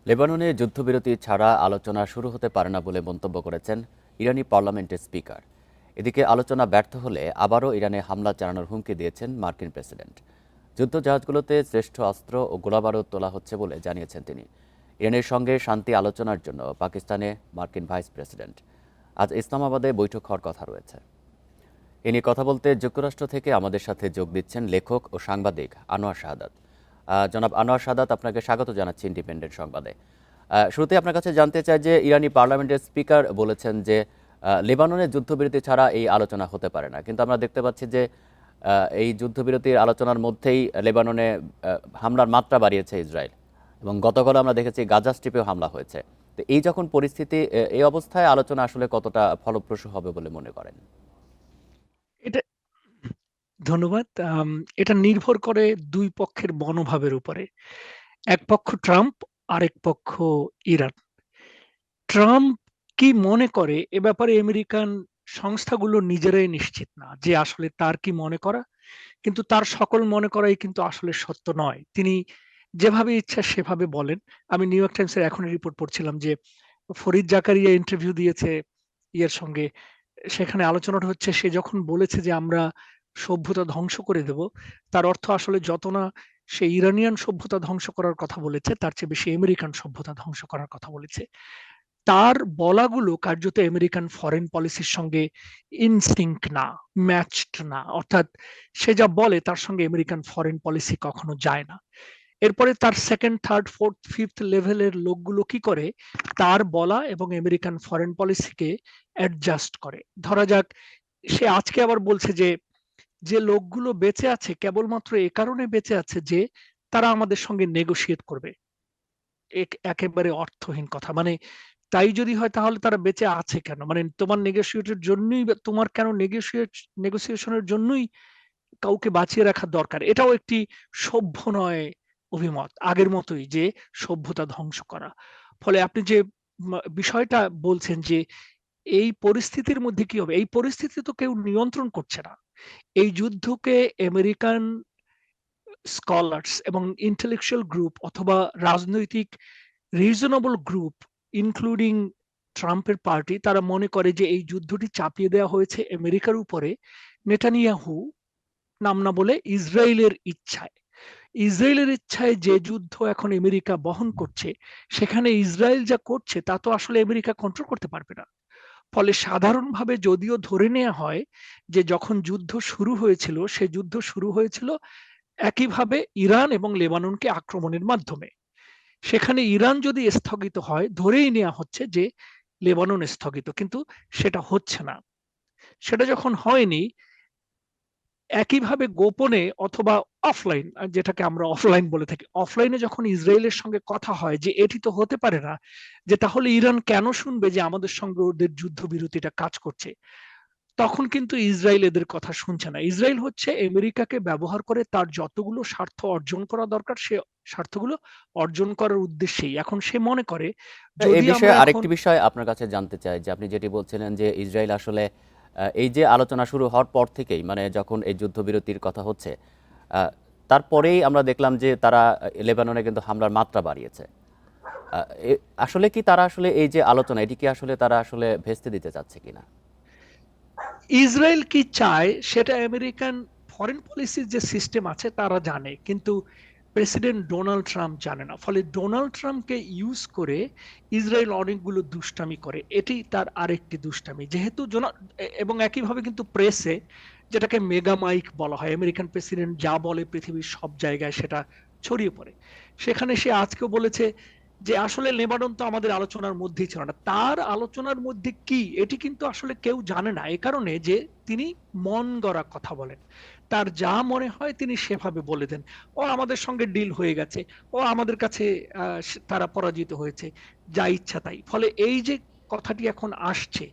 লেবাননে যুদ্ধবিরতি ছাড়া আলোচনা শুরু হতে পারে না বলে মন্তব্য করেছেন ইরানি পার্লামেন্টের স্পিকার। এদিকে আলোচনা ব্যর্থ হলে আবারও ইরানে হামলা চালানোর হুমকি দিয়েছেন মার্কিন প্রেসিডেন্ট। যুদ্ধজাহাজগুলোতে শ্রেষ্ঠ অস্ত্র ও গোলাবারুদ তোলা হচ্ছে বলে জানিয়েছেন তিনি। ইরানের সঙ্গে শান্তি আলোচনার জন্য পাকিস্তানে মার্কিন ভাইস প্রেসিডেন্ট। আজ ইসলামাবাদে বৈঠক হওয়ার কথা রয়েছে। এ নিয়ে কথা বলতে যুক্তরাষ্ট্র থেকে আমাদের সাথে যোগ দিচ্ছেন লেখক ও সাংবাদিক আনোয়ার শাহাদাত। জনাব আনোয়ার শাহাদাত, আপনাকে স্বাগত জানাচ্ছি ইন্ডিপেন্ডেন্ট সংবাদে। শুরুতে আপনার কাছে জানতে চাই যে ইরানি পার্লামেন্টের স্পিকার বলেছেন যে লেবাননের যুদ্ধবিরতি ছাড়া এই আলোচনা হতে পারে না, কিন্তু আমরা দেখতে পাচ্ছি যে এই যুদ্ধবিরতির আলোচনার মধ্যেই লেবাননে হামলার মাত্রা বাড়িয়েছে ইসরায়েল, এবং গতকাল আমরা দেখেছি গাজা স্ট্রিপেও হামলা হয়েছে। তো এই যখন পরিস্থিতি, এই অবস্থায় আলোচনা আসলে কতটা ফলপ্রসূ হবে বলে মনে করেন? এটা ধন্যবাদ। এটা নির্ভর করে দুই পক্ষের মনোভাবের উপরে। এক পক্ষ ট্রাম্প, আরেক পক্ষ ইরান। ট্রাম্প কি মনে করে এ ব্যাপারে আমেরিকান সংস্থাগুলো নিজেরাই নিশ্চিত না যে আসলে তার কি মনে করা, কিন্তু তার সকল মনে করাই কিন্তু আসলে সত্য নয়। তিনি যেভাবে ইচ্ছা সেভাবে বলেন। আমি নিউ ইয়র্ক টাইমসের এখনই রিপোর্ট পড়ছিলাম যে ফরিদ জাকারিয়া ইন্টারভিউ দিয়েছে ইয়ের সঙ্গে। সেখানে আলোচনাটা হচ্ছে সে যখন বলেছে যে আমরা সভ্যতা ধ্বংস করে দেব, তার অর্থ আসলে যত না সে ইরানিয়ান সভ্যতা ধ্বংস করার কথা বলেছে, তার চেয়ে বেশি আমেরিকান সভ্যতা ধ্বংস করার কথা বলেছে। তার বলাগুলো কার্যত আমেরিকান ফরেন পলিসির সঙ্গে ইনসিঙ্ক না, ম্যাচড না। অর্থাৎ সে যা বলে তার সঙ্গে আমেরিকান ফরেন পলিসি কখনো যায় না। এরপরে তার সেকেন্ড, থার্ড, ফোর্থ, ফিফথ লেভেলের লোকগুলো কি করে তার বলা এবং আমেরিকান ফরেন পলিসিকে অ্যাডজাস্ট করে। ধরা যাক সে আজকে আবার বলছে যে যে লোকগুলো বেঁচে আছে কেবলমাত্র এ কারণে বেঁচে আছে যে তারা আমাদের সঙ্গে নেগোশিয়েট করবে। একেবারে অর্থহীন কথা। মানে তাই যদি হয় তাহলে তারা বেঁচে আছে কেন? মানে তোমার নেগোশিয়েটের জন্যই তোমার কেন নেগোসিয়েশনের জন্যই কাউকে বাঁচিয়ে রাখা দরকার। এটাও একটি সভ্য নয় অভিমত। আগের মতোই যে সভ্যতা ধ্বংস করা। ফলে আপনি যে বিষয়টা বলছেন যে এই পরিস্থিতির মধ্যে কি হবে? এই পরিস্থিতি তো কেউ নিয়ন্ত্রণ করছে না। এই যুদ্ধকে আমেরিকান স্কলার্স এবং ইন্টেলেকচুয়াল গ্রুপ অথবা রাজনৈতিক রিজনেবল গ্রুপ ইনক্লুডিং ট্রাম্পের পার্টি তারা মনে করে যে এই যুদ্ধটি চাপিয়ে দেওয়া হয়েছে আমেরিকার উপরে নেতানিয়াহু নাম না বলে ইসরায়েলের ইচ্ছায়। ইসরায়েলের ইচ্ছায় যে যুদ্ধ এখন আমেরিকা বহন করছে, সেখানে ইসরায়েল যা করছে তা তো আসলে আমেরিকা কন্ট্রোল করতে পারবে না। ফলে সাধারণভাবে যদিও ধরে নেওয়া হয় যে যখন যুদ্ধ শুরু হয়েছিল সে যুদ্ধ শুরু হয়েছিল একইভাবে ইরান এবং লেবাননকে আক্রমণের মাধ্যমে। সেখানে ইরান যদি স্থগিত হয় ধরেই নেওয়া হচ্ছে যে লেবানন স্থগিত, কিন্তু সেটা হচ্ছে না। সেটা যখন হয়নি, একইভাবে গোপনে অথবা অফলাইন, যেটাকে আমরা অফলাইন বলে থাকি, অফলাইনে যখন ইসরায়েলের সঙ্গে কথা হয় যে এটি তো হতে পারে না, যে তাহলে ইরান কেন শুনবে যে আমাদের সঙ্গে ওদের যুদ্ধবিরতিটা কাজ করছে, তখন কিন্তু ইসরায়েল এদের কথা শুনছে না। ইসরায়েল হচ্ছে আমেরিকাকে ব্যবহার করে তার যতগুলো স্বার্থ অর্জন করা দরকার সে স্বার্থগুলো অর্জন করার উদ্দেশ্যেই এখন সে মনে করে এই যদি আমরা বিষয়ে এখন আরেকটি বিষয় আপনার কাছে জানতে চাই যে আপনি যেটি বলছিলেন যে ইসরায়েল আসলে এই যে আলোচনা শুরু হওয়ার পর থেকেই, মানে যখন এই যুদ্ধবিরতির কথা হচ্ছে, আহ, তারপরেই আমরা দেখলাম যে তারা লেবাননে কিন্তু হামলার মাত্রা বাড়িয়েছে। আসলে কি তারা আসলে এই যে আলোচনা, এটি কি আসলে তারা আসলে ভেস্তে দিতে চাচ্ছে কিনা? ইসরায়েল কি চায় সেটা আমেরিকান ফরেন পলিসির যে সিস্টেম আছে তারা জানে, কিন্তু প্রেসিডেন্ট ডোনাল্ড ট্রাম্প জানে না। ফলে ডোনাল্ড ট্রাম্পকে ইউজ করে ইসরায়েল অনেকগুলো দুষ্টামি করে। এটি তার আরেকটি দুষ্টামি, যেহেতু এবং একইভাবে কিন্তু প্রেসে, যেটাকে মেগা মাইক বলা হয়, আমেরিকান প্রেসিডেন্ট যা বলে পৃথিবীর সব জায়গায় সেটা ছড়িয়ে পড়ে। সেখানে সে আজকেও বলেছে যে আসলে লেবানন তো আমাদের আলোচনার মধ্যেই ছিল না। তার আলোচনার মধ্যে কি এটি কিন্তু আসলে কেউ জানে না, এই কারণে যে তিনি মন গড়া কথা বলেন। তার যা মনে হয় তিনি সেভাবে বলে দেন। ও আমাদের সঙ্গে ডিল হয়ে গেছে, ও আমাদের কাছে তারা পরাজিত হয়েছে, যা ইচ্ছা তাই। ফলে এই যে কথাটি এখন আসছে,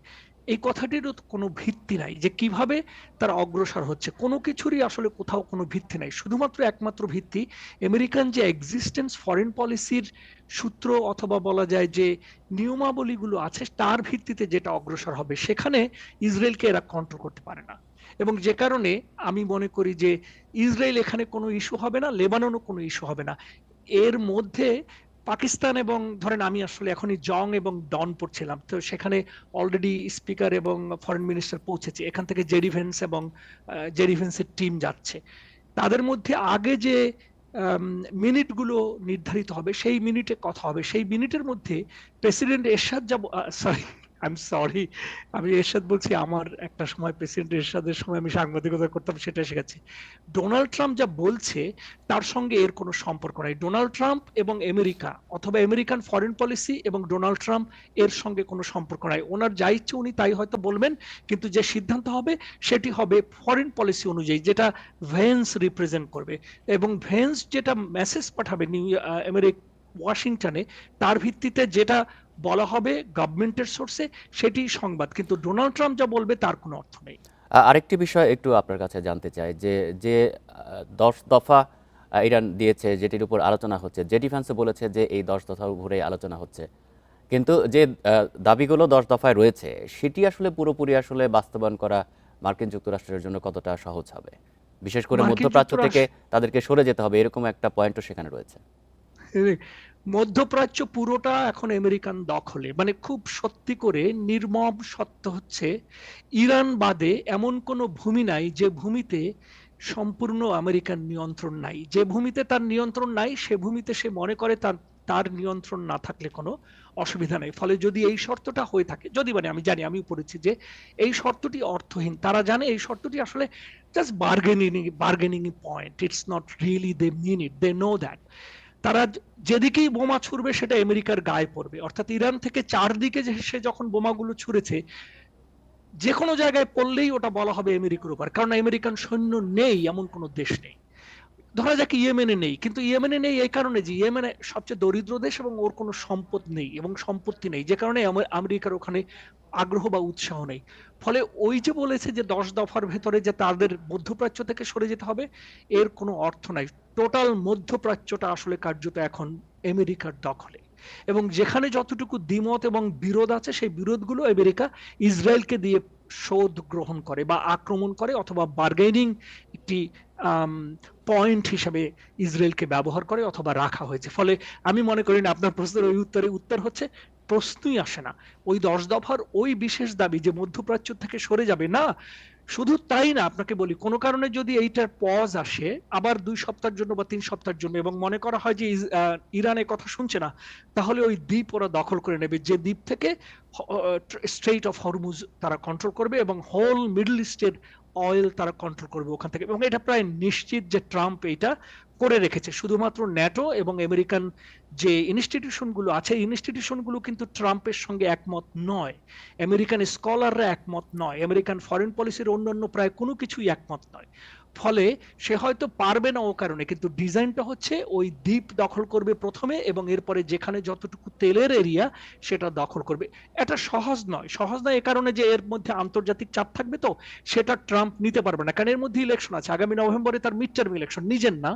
এই কথাটিরও কোনো ভিত্তি নাই যে কিভাবে তারা অগ্রসর হচ্ছে। কোনো কিছুরই আসলে কোথাও কোনো ভিত্তি নাই। শুধুমাত্র একমাত্র ভিত্তি আমেরিকান যে এক্সিস্টেন্স ফরেন পলিসির সূত্র অথবা বলা যায় যে নিয়মাবলীগুলো আছে তার ভিত্তিতে যেটা অগ্রসর হবে, সেখানে ইসরায়েলকে এরা কন্ট্রোল করতে পারে না। এবং যে কারণে আমি মনে করি যে ইসরায়েল এখানে কোনো ইস্যু হবে না, লেবাননও কোনো ইস্যু হবে না। এর মধ্যে পাকিস্তান এবং ধরেন আমি আসলে এখনই জং এবং ডন পড়ছিলাম, তো সেখানে অলরেডি স্পিকার এবং ফরেন মিনিস্টার পৌঁছেছে, এখান থেকে জেডি ভেন্স এবং জেডি ভেন্সের টিম যাচ্ছে। তাদের মধ্যে আগে যে মিনিটগুলো নির্ধারিত হবে সেই মিনিটে কথা হবে, সেই মিনিটের মধ্যে প্রেসিডেন্ট এরশাদ যা, সরি আই এম সরি, আমি এরশাদ বলছি, আমার একটা সময় প্রেসিডেন্ট এরশাদের সময় আমি সাংবাদিকতা করতাম, সেটা শিখেছি। ডোনাল্ড ট্রাম্প যা বলছে তার সঙ্গে এর কোনো সম্পর্ক নাই। ডোনাল্ড ট্রাম্প এবং আমেরিকা অথবা আমেরিকান ফরেন পলিসি এবং ডোনাল্ড ট্রাম্প এর সঙ্গে কোনো সম্পর্ক নাই। ওনার যা ইচ্ছে উনি তাই হয়তো বলবেন, কিন্তু যে সিদ্ধান্ত হবে সেটি হবে ফরেন পলিসি অনুযায়ী, যেটা ভেন্স রিপ্রেজেন্ট করবে। এবং ভেন্স যেটা মেসেজ পাঠাবে ওয়াশিংটনে, তার ভিত্তিতে যেটা বলা হবে গভর্নমেন্টের সোর্সে সেটি সংবাদ, কিন্তু ডোনাল্ড ট্রাম্প যা বলবে তার কোনো অর্থ নেই। আরেকটি বিষয় একটু আপনার কাছে জানতে চাই যে যে 10 দফা ইরান দিয়েছে, যেটির উপর আলোচনা হচ্ছে, জেডি ভ্যান্সও বলেছে যে এই 10 দফার উপরে আলোচনা হচ্ছে, কিন্তু যে দাবিগুলো 10 দফায় রয়েছে সেটি আসলে পুরোপুরি আসলে বাস্তবায়ন করা মার্কিন যুক্তরাষ্ট্রের জন্য কতটা সহজ হবে? বিশেষ করে মার্কিন মধ্যপ্রাচ্য থেকে যুক্তরাষ্ট্র, তাদেরকে সরে যেতে হবে, এরকম একটা পয়েন্টও সেখানে রয়েছে। মধ্যপ্রাচ্য পুরোটা এখন আমেরিকান দখলে। মানে খুব সত্যি করে নির্মম সত্য হচ্ছে, ইরান বাদে এমন কোনো ভূমি নাই যে ভূমিতে সম্পূর্ণ আমেরিকান নিয়ন্ত্রণ নাই। যে ভূমিতে তার নিয়ন্ত্রণ নাই সে ভূমিতে সে মনে করে তার তার নিয়ন্ত্রণ না থাকলে কোনো অসুবিধা নেই। ফলে যদি এই শর্তটা হয়ে থাকে, যদি মানে আমি জানি, আমি পড়েছি যে এই শর্তটি অর্থহীন, তারা জানে এই শর্তটি আসলে just bargaining point, it's not really they mean it, they know that. তারা যেদিকেই বোমা ছুড়বে সেটা আমেরিকার গায়ে পড়বে। অর্থাৎ ইরান থেকে চারদিকে সে যখন বোমাগুলো ছুড়েছে, যে কোনো জায়গায় পড়লেই ওটা বলা হবে আমেরিকার উপর, কারণ আমেরিকান সৈন্য নেই এমন কোনো দেশ নেই। ধরা যাক ইয়েমেনে নেই, কিন্তু ইয়েমেনে নেই এই কারণে যে ইয়েমেনে সবচেয়ে দরিদ্র দেশ এবং ওর কোনো সম্পদ নেই এবং সম্পত্তি নেই, যে কারণে আমেরিকার ওখানে আগ্রহ বা উৎসাহ নেই। ফলে ওই যে বলেছে যে 10 দফার ভেতরে যে তাদের মধ্যপ্রাচ্য থেকে সরে যেতে হবে, এর কোনো অর্থ নাই। টোটাল মধ্যপ্রাচ্যটা আসলে কার্যত এখন আমেরিকার দখলে, এবং যেখানে যতটুকু দ্বিমত এবং বিরোধ আছে সেই বিরোধগুলো আমেরিকা ইসরায়েলকে দিয়ে শোধ গ্রহণ করে বা আক্রমণ করে, অথবা বার্গেনিং একটি পয়েন্ট হিসেবে ইসরায়েলকে ব্যবহার করে অথবা রাখা হয়েছে। ফলে আমি মনে করি না আপনার প্রশ্নের ওই উত্তর হচ্ছে প্রশ্নই আসে না। ওই 10 দফার ওই বিশেষ দাবি যে মধ্যপ্রাচ্য থেকে সরে যাবে না, শুধু তাই না, আপনাকে বলি, কোনো কারণে যদি এইটার পজ আসে আবার 2 সপ্তাহের জন্য বা 3 সপ্তাহের জন্য, এবং মনে করা হয় যে ইরানের কথা শুনছে না, তাহলে ওই দ্বীপ ওরা দখল করে নেবে, যে দ্বীপ থেকে স্ট্রেইট অফ হরমুজ তারা কন্ট্রোল করবে এবং হোল মিডল ইস্টের অয়েল তারা কন্ট্রোল করবে ওখান থেকে। এবং এটা প্রায় নিশ্চিত যে ট্রাম্প এটা করে রেখেছে। শুধুমাত্র ন্যাটো এবং আমেরিকান যে ইনস্টিটিউশনগুলো আছে, ইনস্টিটিউশনগুলো কিন্তু ট্রাম্পের সঙ্গে একমত নয়। আমেরিকান স্কলাররা একমত নয়, আমেরিকান ফরেন পলিসির অন্যান্য প্রায় কোনো কিছুই একমত নয়। ফলে সে হয়তো পারবে না ও কারণে, কিন্তু ডিজাইনটা হচ্ছে ওই দ্বীপ দখল করবে প্রথমে এবং এরপরে যেখানে যতটুকু তেলের এরিয়া সেটা দখল করবে। এটা সহজ নয়, সহজ নয় এ কারণে যে এর মধ্যে আন্তর্জাতিক চাপ থাকবে, তো সেটা ট্রাম্প নিতে পারবে না, কারণ এর মধ্যে ইলেকশন আছে আগামী নভেম্বরে, তার মিড টার্ম ইলেকশন, নিজের না,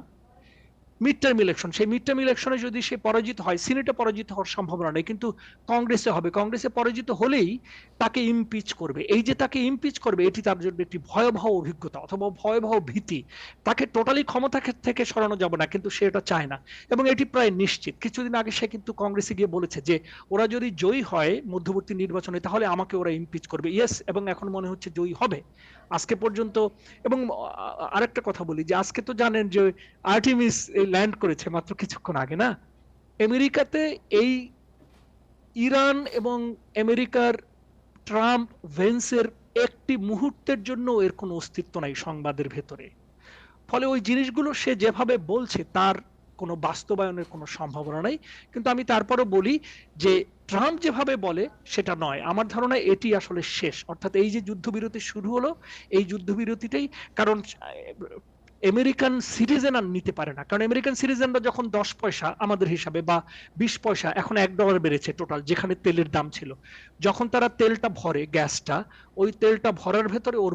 মিড টার্ম ইলেকশন। সেই মিড টার্ম ইলেকশনে যদি সে পরাজিত হয়, সিনেটে পরাজিত হওয়ার সম্ভাবনা নেই, কিন্তু কংগ্রেসে হবে। কংগ্রেসে পরাজিত হলেই তাকে ইমপিচ করবে। এই যে তাকে ইমপিচ করবে, এটি তার জন্য একটি ভয়াবহ অভিজ্ঞতা অথবা ভয়াবহ ভীতি। তাকে টোটালি ক্ষমতা থেকে সরানো যাবে না, কিন্তু সে এটা চায় না এবং এটি প্রায় নিশ্চিত। কিছুদিন আগে সে কিন্তু কংগ্রেসে গিয়ে বলেছে যে ওরা যদি জয়ী হয় মধ্যবর্তী নির্বাচনে তাহলে আমাকে ওরা ইমপিচ করবে। ইয়েস, এবং এখন মনে হচ্ছে জয়ী হবে আজকে পর্যন্ত। এবং আরেকটা কথা বলি যে আজকে তো জানেন যে আর্টেমিস ল্যান্ড করেছে মাত্র কিছুক্ষণ আগে, না? আমেরিকাতে এই ইরান এবং আমেরিকার ট্রাম্প ভেন্সের একটি মুহূর্তের জন্য এর কোনো অস্তিত্ব নাই সংবাদের ভেতরে। ফলে ওই জিনিসগুলো সে যেভাবে বলছে তার কোনো বাস্তবায়নের কোনো সম্ভাবনা নাই। কিন্তু আমি তারপরও বলি যে ট্রাম্প যেভাবে বলে সেটা নয়, আমার ধারণা এটি আসলে শেষ। অর্থাৎ এই যে যুদ্ধবিরতি শুরু হলো, এই যুদ্ধবিরতিটাই, কারণ আমেরিকান সিটিজেন আর নিতে পারে না, কারণ আমেরিকান সিটিজেনরা যখন 10 পয়সা আমাদের হিসাবে বা 20 পয়সা, এখন $1 বেড়েছে টোটাল, যেখানে তেলের দাম ছিল, যখন তারা তেলটা ভরে, গ্যাসটা, ওই তেলটা ভরার ভেতরে ওর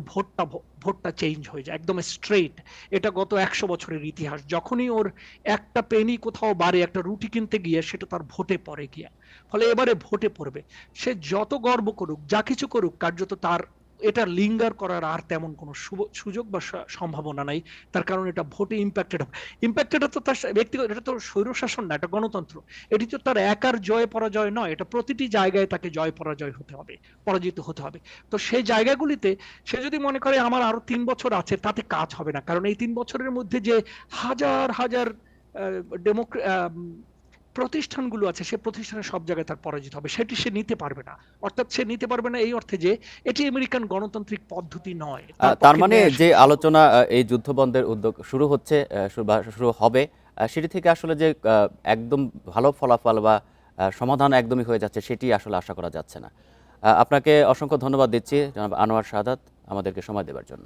ভোটটা চেঞ্জ হয়ে যায় একদম স্ট্রেইট। এটা গত 100 বছরের ইতিহাস। যখনই ওর একটা পেনি কোথাও বাড়ে, একটা রুটি কিনতে গিয়ে, সেটা তার ভোটে পড়ে গিয়া। ফলে এবারে ভোটে পড়বে, সে যত গর্ব করুক, যা কিছু করুক, কার্যত তার এটা লিঙ্গার করার আর তেমন কোনো সুযোগ বা সম্ভাবনা নাই। তার কারণ এটা ভোটে ইম্প্যাক্টেড হবে। ইম্প্যাক্টেড তো তার ব্যক্তিগত, এটা তো স্বৈরশাসন না, এটা গণতন্ত্র। এটি তো তার একার জয় পরাজয় নয়, এটা প্রতিটি জায়গায় তাকে জয় পরাজয় হতে হবে, পরাজিত হতে হবে। তো সেই জায়গাগুলিতে সে যদি মনে করে আমার আরো 3 বছর আছে, তাতে কাজ হবে না। কারণ এই 3 বছরের মধ্যে যে হাজার হাজার প্রতিষ্ঠানগুলো আছে, সে প্রতিষ্ঠানের সব জায়গায় তার পরাজিত হবে, সেটি সে নিতে পারবে না। অর্থাৎ সে নিতে পারবে না এই অর্থে যে এটি আমেরিকান গণতান্ত্রিক পদ্ধতি নয়, তার তার পক্ষে মানে ন্যায় যে আসলে সম্ভব না। আলোচনা এই যুদ্ধবন্ধের উদ্যোগ শুরু হচ্ছে বা শুরু হবে, সেটি থেকে আসলে যে একদম ভালো ফলাফল বা সমাধান একদমই হয়ে যাচ্ছে সেটি আসলে আশা করা যাচ্ছে না। আপনাকে অসংখ্য ধন্যবাদ দিচ্ছি জনাব আনোয়ার শাহাদাত আমাদেরকে সময় দেওয়ার জন্য।